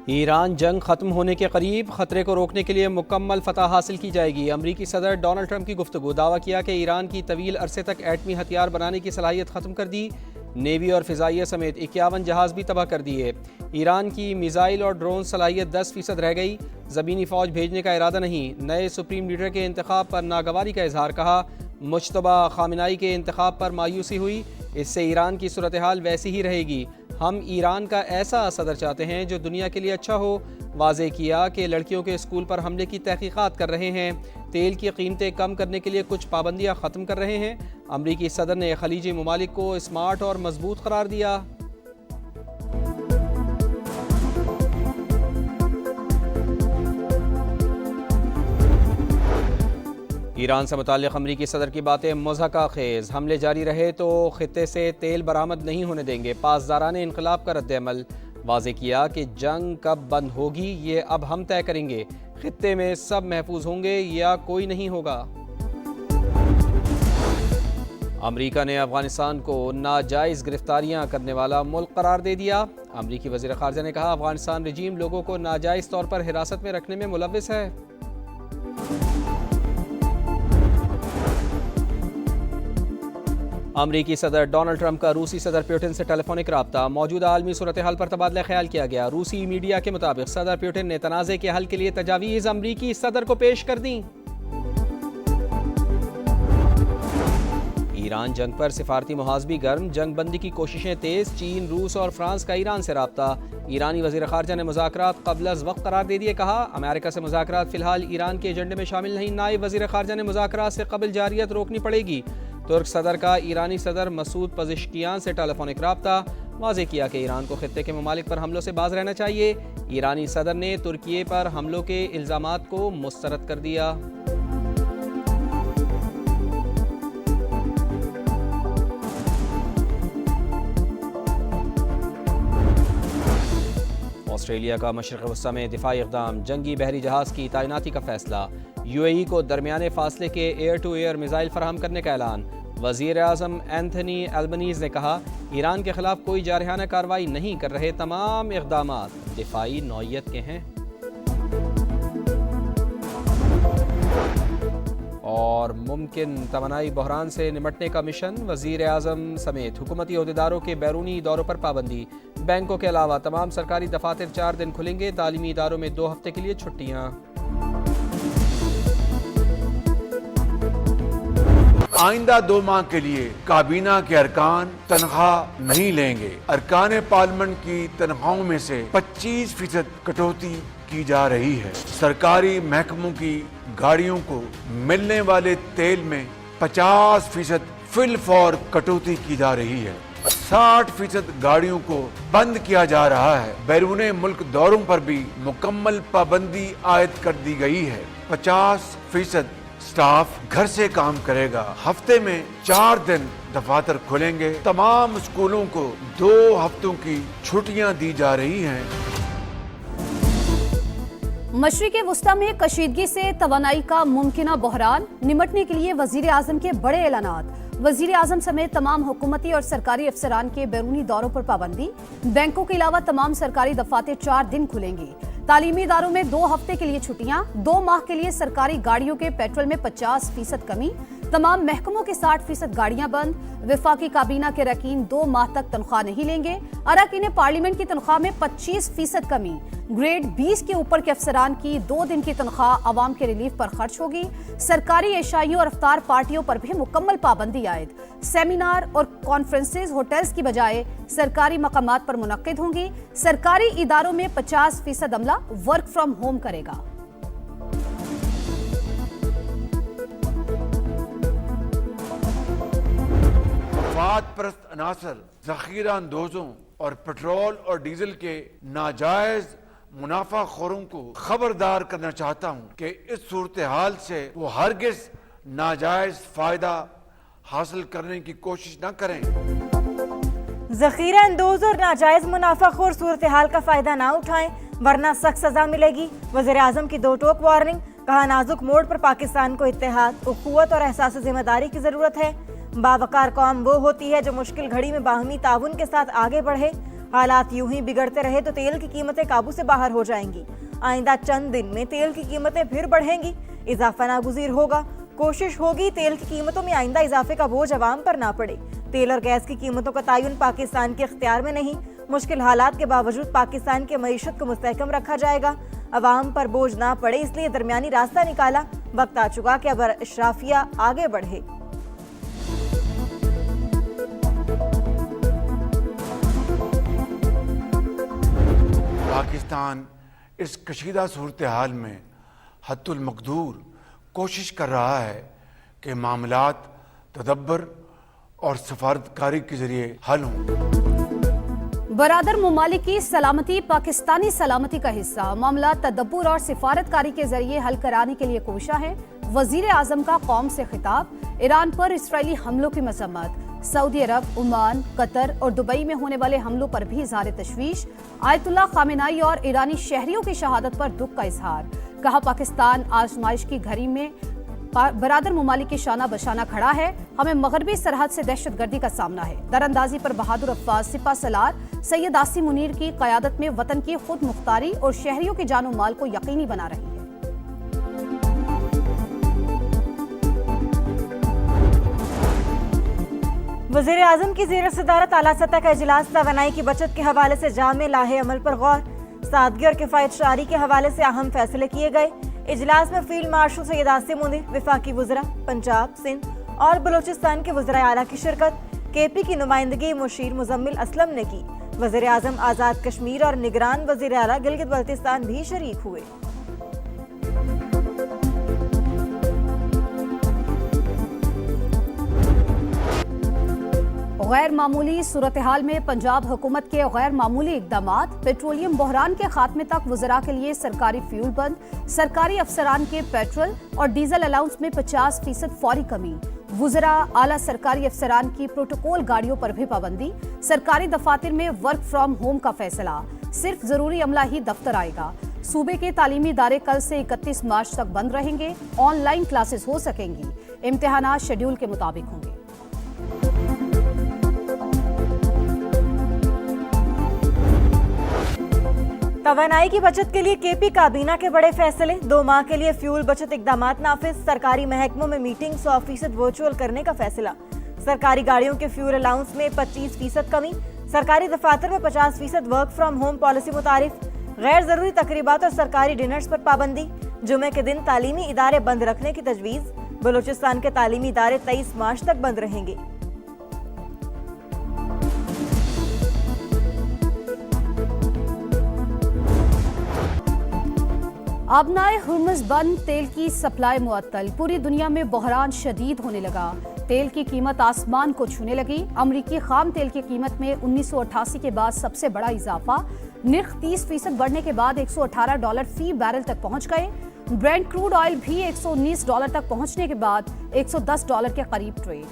ایران جنگ ختم ہونے کے قریب، خطرے کو روکنے کے لیے مکمل فتح حاصل کی جائے گی۔ امریکی صدر ڈونلڈ ٹرمپ کی گفتگو، دعویٰ کیا کہ ایران کی طویل عرصے تک ایٹمی ہتھیار بنانے کی صلاحیت ختم کر دی، نیوی اور فضائیہ سمیت 51 جہاز بھی تباہ کر دیے۔ ایران کی میزائل اور ڈرون صلاحیت 10% رہ گئی، زمینی فوج بھیجنے کا ارادہ نہیں۔ نئے سپریم لیڈر کے انتخاب پر ناگواری کا اظہار، کہا مجتبی خامنائی کے انتخاب پر مایوسی ہوئی، اس سے ایران کی صورتحال ویسی ہی رہے گی۔ ہم ایران کا ایسا صدر چاہتے ہیں جو دنیا کے لیے اچھا ہو۔ واضح کیا کہ لڑکیوں کے اسکول پر حملے کی تحقیقات کر رہے ہیں، تیل کی قیمتیں کم کرنے کے لیے کچھ پابندیاں ختم کر رہے ہیں۔ امریکی صدر نے خلیجی ممالک کو اسمارٹ اور مضبوط قرار دیا۔ ایران سے متعلق امریکی صدر کی باتیں مضحکہ خیز، حملے جاری رہے تو خطے سے تیل برآمد نہیں ہونے دیں گے۔ پاسداران انقلاب کا رد عمل، واضح کیا کہ جنگ کب بند ہوگی یہ اب ہم طے کریں گے، خطے میں سب محفوظ ہوں گے یا کوئی نہیں ہوگا۔ امریکہ نے افغانستان کو ناجائز گرفتاریاں کرنے والا ملک قرار دے دیا۔ امریکی وزیر خارجہ نے کہا افغانستان رجیم لوگوں کو ناجائز طور پر حراست میں رکھنے میں ملوث ہے۔ امریکی صدر ڈونلڈ ٹرمپ کا روسی صدر پیوٹن سے ٹیلی فونک رابطہ، موجودہ عالمی صورتحال پر تبادلہ خیال کیا گیا۔ روسی میڈیا کے مطابق صدر پیوٹن نے تنازع کے حل کے لیے تجاویز امریکی صدر کو پیش کر دیں۔ ایران جنگ پر سفارتی محاذبی گرم، جنگ بندی کی کوششیں تیز، چین، روس اور فرانس کا ایران سے رابطہ۔ ایرانی وزیر خارجہ نے مذاکرات قبل از وقت قرار دے دیے، کہا امریکہ سے مذاکرات فی الحال ایران کے ایجنڈے میں شامل نہیں۔ نائب وزیر خارجہ نے مذاکرات سے قبل جارحیت روکنی پڑے گی۔ ترک صدر کا ایرانی صدر مسعود پزشکیان سے ٹیلی فونک رابطہ، واضح کیا کہ ایران کو خطے کے ممالک پر حملوں سے باز رہنا چاہیے۔ ایرانی صدر نے ترکیے پر حملوں کے الزامات کو مسترد کر دیا۔ آسٹریلیا کا مشرق وسطی میں دفاعی اقدام، جنگی بحری جہاز کی تعیناتی کا فیصلہ، یو اے ای کو درمیانے فاصلے کے ایئر ٹو ایئر میزائل فراہم کرنے کا اعلان۔ وزیر اعظم اینتھنی البنیز نے کہا ایران کے خلاف کوئی جارحانہ کارروائی نہیں کر رہے، تمام اقدامات دفاعی نوعیت کے ہیں۔ اور ممکن توانائی بحران سے نمٹنے کا مشن، وزیر اعظم سمیت حکومتی عہدیداروں کے بیرونی دوروں پر پابندی۔ بینکوں کے علاوہ تمام سرکاری دفاتر 4 دن کھلیں گے، تعلیمی اداروں میں 2 ہفتے کے لیے چھٹیاں۔ آئندہ 2 ماہ کے لیے کابینہ کے ارکان تنخواہ نہیں لیں گے۔ ارکان پارلیمنٹ کی تنخواہوں میں سے 25% کٹوتی کی جا رہی ہے۔ سرکاری محکموں کی گاڑیوں کو ملنے والے تیل میں 50% فی الفور کٹوتی کی جا رہی ہے۔ 60% گاڑیوں کو بند کیا جا رہا ہے۔ بیرون ملک دوروں پر بھی مکمل پابندی عائد کر دی گئی ہے۔ 50% سٹاف گھر سے کام کرے گا۔ ہفتے میں 4 دن دفاتر کھلیں گے۔ تمام اسکولوں کو 2 ہفتوں کی چھٹیاں دی جا رہی ہیں۔ مشرق وسطی میں کشیدگی سے توانائی کا ممکنہ بحران، نمٹنے کے لیے وزیر اعظم کے بڑے اعلانات۔ وزیر اعظم سمیت تمام حکومتی اور سرکاری افسران کے بیرونی دوروں پر پابندی۔ بینکوں کے علاوہ تمام سرکاری دفاتر 4 دن کھلیں گے۔ تعلیمی اداروں میں 2 ہفتے کے لیے چھٹیاں۔ 2 ماہ کے لیے سرکاری گاڑیوں کے پیٹرول میں 50% کمی۔ تمام محکموں کے 60% گاڑیاں بند۔ وفاقی کابینہ کے رکین 2 ماہ تک تنخواہ نہیں لیں گے۔ اراکین پارلیمنٹ کی تنخواہ میں 25% کمی۔ گریڈ 20 کے اوپر کے افسران کی 2 دن کی تنخواہ عوام کے ریلیف پر خرچ ہوگی۔ سرکاری عشائیوں اور افطار پارٹیوں پر بھی مکمل پابندی عائد۔ سیمینار اور کانفرنسز ہوٹلز کی بجائے سرکاری مقامات پر منعقد ہوں گی۔ سرکاری اداروں میں 50% عملہ ورک فرام ہوم کرے گا۔ مفاد پرست عناصر، ذخیرہ اندوزوں اور پیٹرول اور ڈیزل کے ناجائز منافع خوروں کو خبردار کرنا چاہتا ہوں کہ اس صورتحال سے وہ ہرگز ناجائز فائدہ حاصل کرنے کی کوشش نہ کریں۔ ذخیرہ اندوز اور ناجائز منافع خور صورتحال کا فائدہ نہ اٹھائیں ورنہ سخت سزا ملے گی۔ وزیر اعظم کی 2 ٹوک وارننگ، کہا نازک موڑ پر پاکستان کو اتحاد، اخوت اور احساس ذمہ داری کی ضرورت ہے۔ باوقار قوم وہ ہوتی ہے جو مشکل گھڑی میں باہمی تعاون کے ساتھ آگے بڑھے۔ हालात यूं ही बिगड़ते रहे तो तेल की कीमतें काबू से बाहर हो जाएंगी। आइंदा चंद दिन में तेल की कीमतें फिर बढ़ेंगी। इजाफा नागुज़ीर होगा। कोशिश होगी तेल की कीमतों में आइंदा इजाफे का बोझ अवाम पर ना पड़े। तेल और गैस की कीमतों का तयन पाकिस्तान के इख्तियार में नहीं। मुश्किल हालात के बावजूद पाकिस्तान की मईशत को मुस्तहकम रखा जाएगा। अवाम पर बोझ ना पड़े इसलिए दरमियानी रास्ता निकाला। वक्त आ चुका कि अब अशराफिया आगे बढ़े। पाकिस्तान इस कशीदा सूरत हाल में हद्दुल मक़दूर कोशिश कर रहा है कि मामलात तदब्बर और सफारतकारी के जरिए हल हों। बरादर ममालिक की सलामती पाकिस्तानी सलामती का हिस्सा। मामला तदब्बर और सिफारतकारी के जरिए हल कराने के लिए कोशा है। वजीर आजम का कौम से खिताब। ईरान पर इसराइली हमलों की मजम्मत। सऊदी अरब, ओमान, कतर और दुबई में होने वाले हमलों पर भी इजहार तशवीश। आयतुल्लाह खामेनाई और ईरानी शहरियों की शहादत पर दुख का इजहार। कहा पाकिस्तान आजमाइश की घड़ी में बरादर ममालिक की शाना बशाना खड़ा है। हमें मगरबी सरहद से दहशतगर्दी का सामना है। दरअंदाजी पर बहादुर अफ़्फ़ाज़ सिपा सलार सैयद आसिम मुनीर की क़यादत में वतन की खुद मुख्तारी और शहरियों की जानो माल को यकीनी बना रही है। वज़ीर आज़म की ज़ेर सदारत आला सतह का इजलास तवानाई की बचत के हवाले से जामे लाहे अमल पर गौर। सादगी और किफ़ायत शारी के हवाले से अहम फैसले किए गए। इजलास में फील्ड मार्शल सैयद आसिम मुनीर, विफाकी वज़रा पंजाब, सिंध और बलूचिस्तान के वज़राए आला की शिरकत। केपी की नुमाइंदगी मुशीर मुजम्मिल असलम ने की। वज़ीर आज़म आज़ाद कश्मीर और निगरान वज़ीर आला गिलगित बल्तिस्तान भी शरीक हुए। गैर मामूली सूरत हाल में पंजाब हुकूमत के गैर मामूली इकदामात। पेट्रोलियम बहरान के खात्मे तक वज़रा के लिए सरकारी फ्यूल बंद। सरकारी अफसरान के पेट्रोल और डीजल अलाउंस में 50% फौरी कमी। वज़रा आला सरकारी अफसरान की प्रोटोकॉल गाड़ियों पर भी पाबंदी। सरकारी दफातर में वर्क फ्रॉम होम का फैसला। सिर्फ जरूरी अमला ही दफ्तर आएगा। सूबे के तालीमी इदारे कल से 31 मार्च तक बंद रहेंगे। ऑनलाइन क्लासेस हो सकेंगी। इम्तिहानात शेड्यूल के मुताबिक होंगे। तवानाई की बचत के लिए केपी काबीना के बड़े फैसले। 2 माह के लिए फ्यूल बचत इकदामात नाफिज। सरकारी महकमों में मीटिंग 100% वर्चुअल करने का फैसला। सरकारी गाड़ियों के फ्यूल अलाउंस में 25% कमी। सरकारी दफातर में 50% वर्क फ्रॉम होम पॉलिसी मुतारिफ। गैर जरूरी तकरीबात और सरकारी डिनर्स पर पाबंदी। जुमे के दिन तालीमी इदारे बंद रखने की तजवीज़। बलूचिस्तान के तालीमी इदारे 23 मार्च तक बंद रहेंगे। आबनाए हुर्मुज़ बंद। तेल की सप्लाई मुअत्तल। पूरी दुनिया में बहरान शदीद होने लगा। तेल की कीमत आसमान को छूने लगी। अमरीकी खाम तेल की कीमत में 1988 के बाद सबसे बड़ा इजाफा। निर्ख 30% बढ़ने के बाद $118 फी बैरल तक पहुंच गए। ब्रेंट क्रूड ऑयल भी $119 तक पहुंचने के बाद $110 के करीब ट्रेड।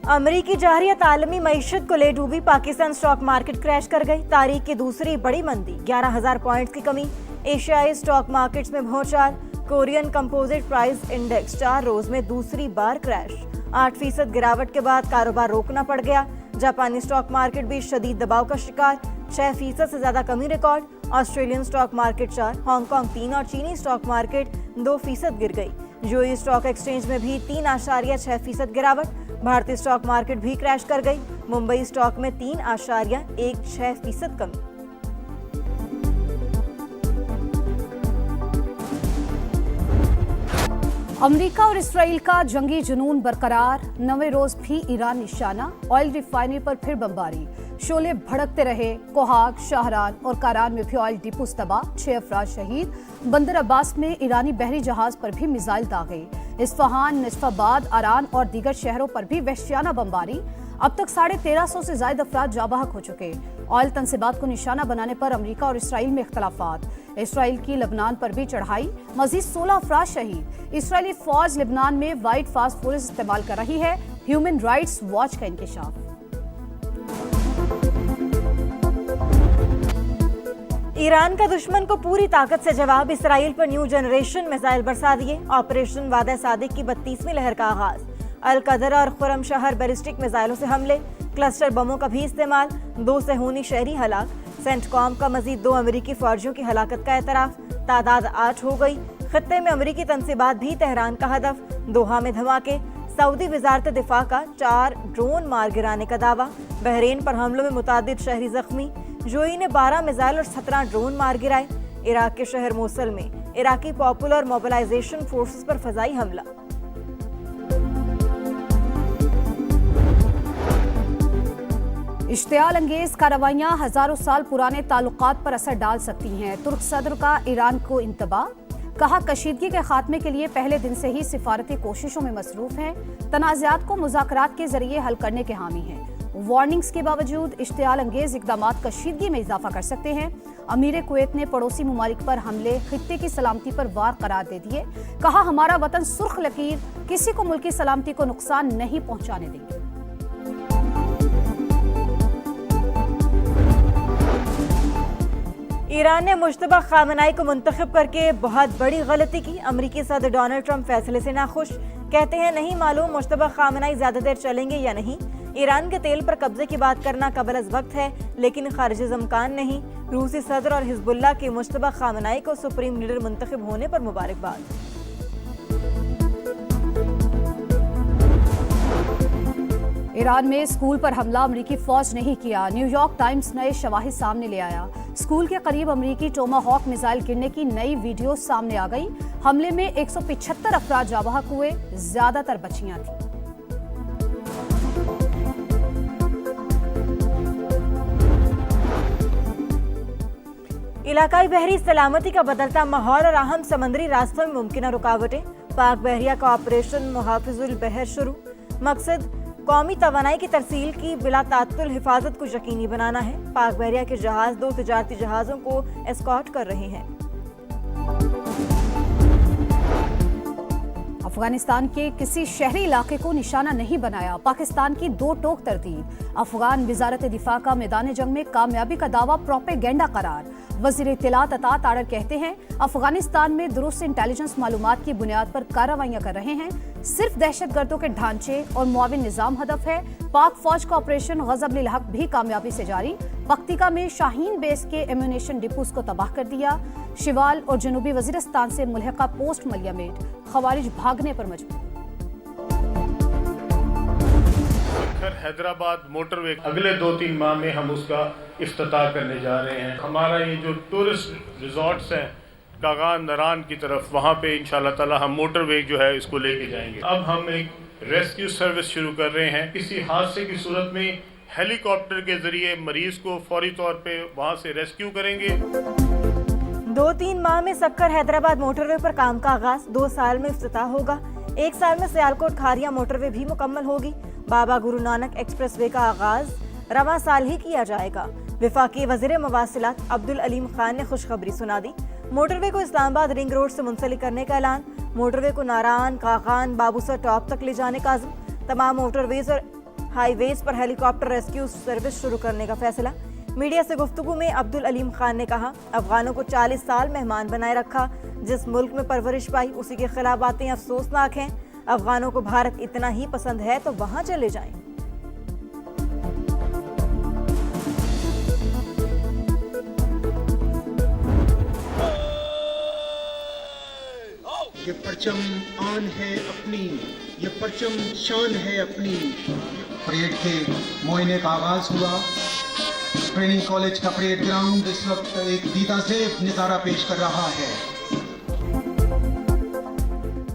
अमरीकी जाहरियत आलमी मईशत को ले डूबी। पाकिस्तान स्टॉक मार्केट क्रैश कर गई। तारीख की दूसरी बड़ी मंदी। 11,000 पॉइंट्स की कमी। एशियाई स्टॉक मार्केट्स में भौचाल। कोरियन कंपोजिट प्राइस इंडेक्स 4 रोज में दूसरी बार क्रैश। 8% गिरावट के बाद कारोबार रोकना पड़ गया। जापानी स्टॉक मार्केट भी शदीद दबाव का शिकार। 6% से ज्यादा कमी record. Australian stock market 4, Hong Kong 3 और चीनी स्टॉक मार्केट 2% गिर गई। यूएई स्टॉक एक्सचेंज में भी 3.6% गिरावट। भारतीय स्टॉक मार्केट भी क्रैश कर गई। मुंबई स्टॉक में 3.16% कमी। अमेरिका और इसराइल का जंगी जुनून बरकरार। 9वें रोज भी ईरान निशाना। ऑयल रिफाइनरी पर फिर बमबारी। शोले भड़कते रहे। कोहाग, शाहरान और कारान में भी ऑयल डिपोस तबाह। 6 अफराद शहीद। बंदर अब्बास में ईरानी बहरी जहाज पर भी मिसाइल दागे। इस्फहान, नजफाबाद, आरान और दीगर शहरों पर भी वहशियाना बमबारी। अब तक 1350 से ज्यादा अफराद जाबाहक हो चुके। ऑयल तनसीबात को निशाना बनाने पर अमेरिका और इसराइल में इख्तलाफात। इसराइल की लेबनान पर भी चढ़ाई। मजीद 16 अफराद शहीद। इसराइली फौज लेबनान में वाइट फास्फोरस इस्तेमाल कर रही है। ह्यूमन राइट्स वॉच का इंकशाफ। ईरान का दुश्मन को पूरी ताकत से जवाब। इसराइल पर न्यू जनरेशन मिसाइल बरसा दिए। ऑपरेशन वादा सादिक की 32वीं लहर का आगाज। अल कदर और खुरम शहर बैलिस्टिक मिसाइलों से हमले। क्लस्टर बमों का भी इस्तेमाल, 2 सेहूनी शहरी हलाक। सेंटकॉम का मजीद 2 अमेरिकी फौजियों की हलाकत का एतराफ, तादाद 8 हो गई। खत्ते में अमेरिकी तंसीबात भी तेहरान का हदफ, दोहा में धमाके। सऊदी वजारत दिफा का 4 ड्रोन मार गिराने का दावा। बहरीन पर हमलों में मुतादिद शहरी जख्मी, यूएई ने 12 मिसाइल और 17 ड्रोन मार गिराए। इराक के शहर मोसल में इराकी पॉपुलर मोबिलाइजेशन फोर्सेस पर फजाई हमला। इश्तियाल अंगेज कार्रवाइयां हजारों साल पुराने ताल्लुकात पर असर डाल सकती हैं। तुर्क सदर का ईरान को इंतबाह, कहा कशीदगी के खात्मे के लिए पहले दिन से ही सिफारती कोशिशों में मसरूफ हैं। तनाज़ात को मुज़ाकरात के जरिए हल करने के हामी हैं। वार्निंग्स के बावजूद इश्तियाल अंगेज इक़दामात कशीदगी में इजाफा कर सकते हैं। अमीर कुवैत ने पड़ोसी ममालिक पर हमले खित्ते की सलामती पर वार करार दे दिए। कहा हमारा वतन सुर्ख लकीर, किसी को मुल्की सलामती को नुकसान नहीं पहुंचाने देंगे। ईरान ने मुश्तबा खामनाई को मुंतखब करके बहुत बड़ी गलती की। अमेरिकी सदर डोनाल्ड ट्रंप फैसले से नाखुश, कहते हैं नहीं मालूम मुश्तबा खामनाई ज्यादा देर चलेंगे या नहीं। ईरान के तेल पर कब्जे की बात करना कबल अज़ वक्त है, लेकिन खारिजी ज़मकान नहीं। रूसी सदर और हिजबुल्लाह के मुश्तबा खामनाई को सुप्रीम लीडर मुंतखब होने पर मुबारकबाद। ईरान में स्कूल पर हमला अमेरिकी फौज नहीं किया। न्यूयॉर्क टाइम्स नए शवाहिद सामने ले आया। स्कूल के करीब अमेरिकी टोमाहॉक मिसाइल गिरने की नई वीडियो सामने आ गई। हमले में 175 अफराद जाबाहक हुए, ज्यादातर बच्चियां थीं। इलाकाई बहरी सलामती का बदलता माहौल और अहम समंदरी रास्तों में मुमकिन रुकावटें। पाक बहरिया का ऑपरेशन मुहाफिजुल बहर शुरू। मकसद कौमी तवानाई की तरसील की बिला तात्तुल हिफाजत को यकीनी बनाना है। पाक बहरिया के जहाज 2 तिजारती जहाज़ों को एस्कॉर्ट कर रहे हैं। अफगानिस्तान के किसी शहरी इलाके को निशाना नहीं बनाया, पाकिस्तान की 2 टोक तरतीब। अफगान वजारत दिफा का मैदान जंग में कामयाबी का दावा प्रोपेगेंडा करार। वज़ीर इत्तलात अता तारर कहते हैं अफगानिस्तान में दुरुस्त इंटेलिजेंस मालूमात की बुनियाद पर कार्रवाइयां कर रहे हैं। सिर्फ दहशतगर्दों के ढांचे और मुआविन निजाम हदफ है। पाक फौज का ऑपरेशन गज़ब लिल हक भी कामयाबी से जारी। पख्तिका में शाहीन बेस के एम्यूनेशन डिपोस को तबाह कर दिया। शिवाल और जनूबी वजीरिस्तान से मुल्हिका पोस्ट मलियामेट, खवारिज भागने पर मजबूर। हैदराबाद मोटरवे अगले 2-3 माह में हम उसका इफ्तिताह करने जा रहे हैं। हमारा ये जो टूरिस्ट रिजॉर्ट्स हैं कागान नरान की तरफ, वहाँ पे इंशाल्लाह ताला हम मोटरवे जो है इसको लेके जाएंगे। अब हम एक रेस्क्यू सर्विस शुरू कर रहे हैं। किसी हादसे की सूरत में हेलीकॉप्टर के जरिए मरीज को फौरी तौर पे वहाँ से रेस्क्यू करेंगे। 2-3 माह में सक्कर हैदराबाद मोटरवे पर काम का आगाज, 2 साल में इफ्तिताह होगा। 1 साल में सियालकोट खारिया मोटरवे भी मुकम्मल होगी। बाबा गुरु नानक एक्सप्रेसवे का आगाज रवां साल ही किया जाएगा। वफाकी वज़ीर मवासिलात अब्दुल अलीम खान ने खुशखबरी सुना दी। मोटरवे को इस्लामाबाद रिंग रोड से मुंसलिक करने का ऐलान। मोटरवे को नारान, कागान, बाबूसर टॉप तक ले जाने का आज़म। तमाम मोटरवेज और हाईवेज पर हेलीकॉप्टर रेस्क्यू सर्विस शुरू करने का फैसला। मीडिया से गुफ्तगू में अब्दुल अलीम खान ने कहा अफगानों को 40 साल मेहमान बनाए रखा। जिस मुल्क में परवरिश पाई उसी के खिलाफ बातें अफसोसनाक हैं। अफगानों को भारत इतना ही पसंद है तो वहां चले जाएं। ये परचम आन है अपनी, ये परचम शान है अपनी। परेड के मुआयने का आगाज हुआ। ट्रेनिंग कॉलेज का परेड ग्राउंड इस वक्त एक दीदाज़ेब नज़ारा पेश कर रहा है।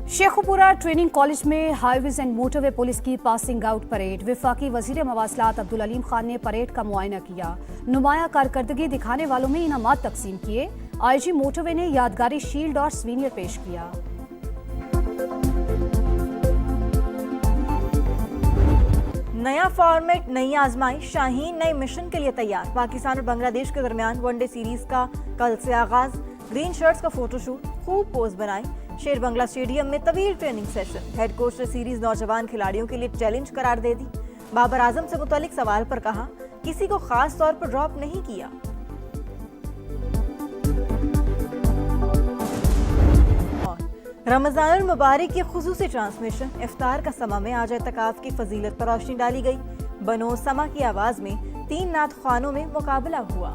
शेखुपुरा ट्रेनिंग कॉलेज में हाईवेज एंड मोटरवे पुलिस की पासिंग आउट परेड। वफाकी वजीर मवासिलात अब्दुल अलीम खान ने परेड का मुआयना किया। नुमाया कारकर्दगी दिखाने वालों में इनामात तकसीम किए। आईजी मोटरवे ने यादगारी शील्ड और स्वीनियर पेश किया। नया फॉर्मेट, नई आजमाइश, शाहीन नए मिशन के लिए तैयार। पाकिस्तान और बांग्लादेश के दरमियान वनडे सीरीज का कल से आगाज। ग्रीन शर्ट्स का फोटोशूट, खूब पोज बनाए। शेर बंगला स्टेडियम में तवील ट्रेनिंग सेशन। हेड कोच ने सीरीज नौजवान खिलाड़ियों के लिए चैलेंज करार दे दी। बाबर आजम से मुतालिक सवाल पर कहा किसी को खास तौर पर ड्रॉप नहीं किया। रमज़ानुल मुबारक की खुसूसी ट्रांसमिशन। इफ्तार का समा में आज एतकाफ की फजीलत पर रोशनी डाली गई। بنو سما کی آواز میں 3 نعت خوانوں میں مقابلہ ہوا۔